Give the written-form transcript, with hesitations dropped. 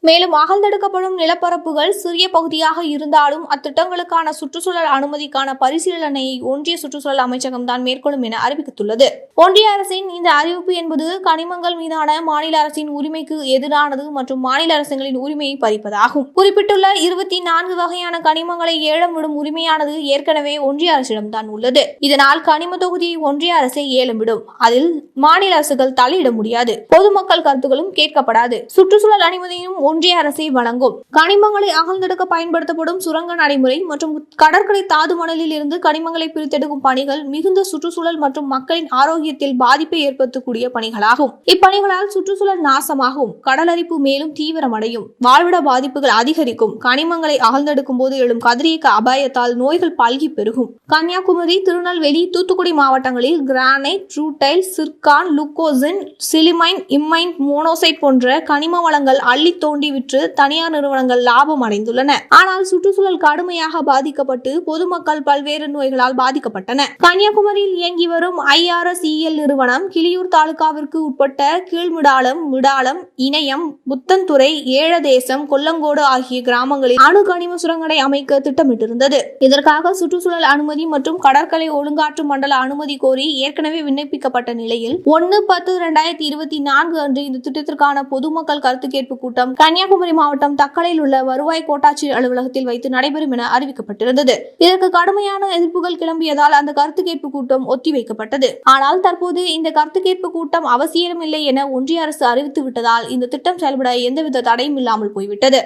மேலும் அகழ்ந்தெடுக்கப்படும் நிலப்பரப்புகள் சிறிய பகுதியாக இருந்தாலும் அத்திட்டங்களுக்கான சுற்றுச்சூழல் அனுமதிக்கான பரிசீலனையை ஒன்றிய சுற்றுச்சூழல் அமைச்சகம் தான் மேற்கொள்ளும் என அறிவித்துள்ளது. ஒன்றிய அரசின் இந்த அறிவிப்பு என்பது கனிமங்கள் மீதான மாநில அரசின் உரிமைக்கு எதிரானது மற்றும் மாநில அரசுகளின் உரிமையை பறிப்பதாகும். குறிப்பிட்டுள்ள 24 வகையான கனிமங்களை ஏலம் விடும் உரிமையானது ஏற்கனவே ஒன்றிய அரசிடம்தான் உள்ளது. இதனால் கனிம தொகுதியை ஒன்றிய அரசே ஏலம் விடும். அதில் மாநில அரசுகள் தலையிட முடியாது. பொதுமக்கள் கருத்துக்களும் கேட்கப்படாது. சுற்றுச்சூழல் அனுமதியும் ஒன்றிய அரசை வழங்கும். கனிமங்களை அகழ்ந்தெடுக்க பயன்படுத்தப்படும் சுரங்க நடைமுறை மற்றும் கடற்கரை தாது மணலில் இருந்து கனிமங்களை பிரித்தெடுக்கும் பணிகள் மிகுந்த சுற்றுச்சூழல் மற்றும் மக்களின் ஆரோக்கியத்தில் பாதிப்பை ஏற்படுத்தக்கூடிய பணிகளாகும். இப்பணிகளால் சுற்றுச்சூழல் நாசமாகும். கடல் அரிப்பு மேலும் தீவிரமடையும். வாழ்விட பாதிப்புகள் அதிகரிக்கும். கனிமங்களை அகழ்ந்தெடுக்கும் போது எழும் கதிரியக்க அபாயத்தால் நோய்கள் பல்கி பெருகும். கன்னியாகுமரி, திருநெல்வேலி, தூத்துக்குடி மாவட்டங்களில் கிரானைட், ரூட்டைல், சிர்கான், லுக்கோசின், சிலிமைன், இம்மைன், மோனோசைட் போன்ற கனிம வளங்கள் அள்ளி தோண்டி விற்று தனியார் நிறுவனங்கள் லாபம் அடைந்துள்ளன. ஆனால் சுற்றுச்சூழல் கடுமையாக பாதிக்கப்பட்டு பொதுமக்கள் பல்வேறு நோய்களால் பாதிக்கப்பட்டன. கன்னியாகுமரியில் இயங்கி வரும் IRSEL நிறுவனம் கிளியூர் தாலுகாவிற்கு உட்பட்ட கீழ்மிடாலம், மிடாலம், இணையம், புத்தன்துறை, ஏழதேசம், கொல்லங்கோடு ஆகிய கிராமங்களில் அணு கனிம சுரங்கனை அமைக்க திட்டமிட்டிருந்தது. இதற்காக சுற்றுச்சூழல் அனுமதி மற்றும் கடற்கரை ஒழுங்காற்று மண்டல அனுமதி கோரி ஏற்கனவே விண்ணப்பிக்கப்பட்ட நிலையில் 1/10/2024 அன்று இந்த திட்டத்திற்கான பொதுமக்கள் கருத்து கேட்பு கூட்டம் கன்னியாகுமரி மாவட்டம் தக்கலையில் உள்ள வருவாய் கோட்டாட்சியர் அலுவலகத்தில் வைத்து நடைபெறும் என அறிவிக்கப்பட்டிருந்தது. இதற்கு கடுமையான எதிர்ப்புகள் கிளம்பியதால் அந்த கருத்து கேட்பு கூட்டம் ஒத்திவைக்கப்பட்டது. ஆனால் தற்போது இந்த கருத்து கேட்பு கூட்டம் அவசியமில்லை என ஒன்றிய அரசு அறிவித்து விட்டதால் இந்த திட்டம் செயல்பட எந்தவித தடையும் இல்லாமல் போய்விட்டது.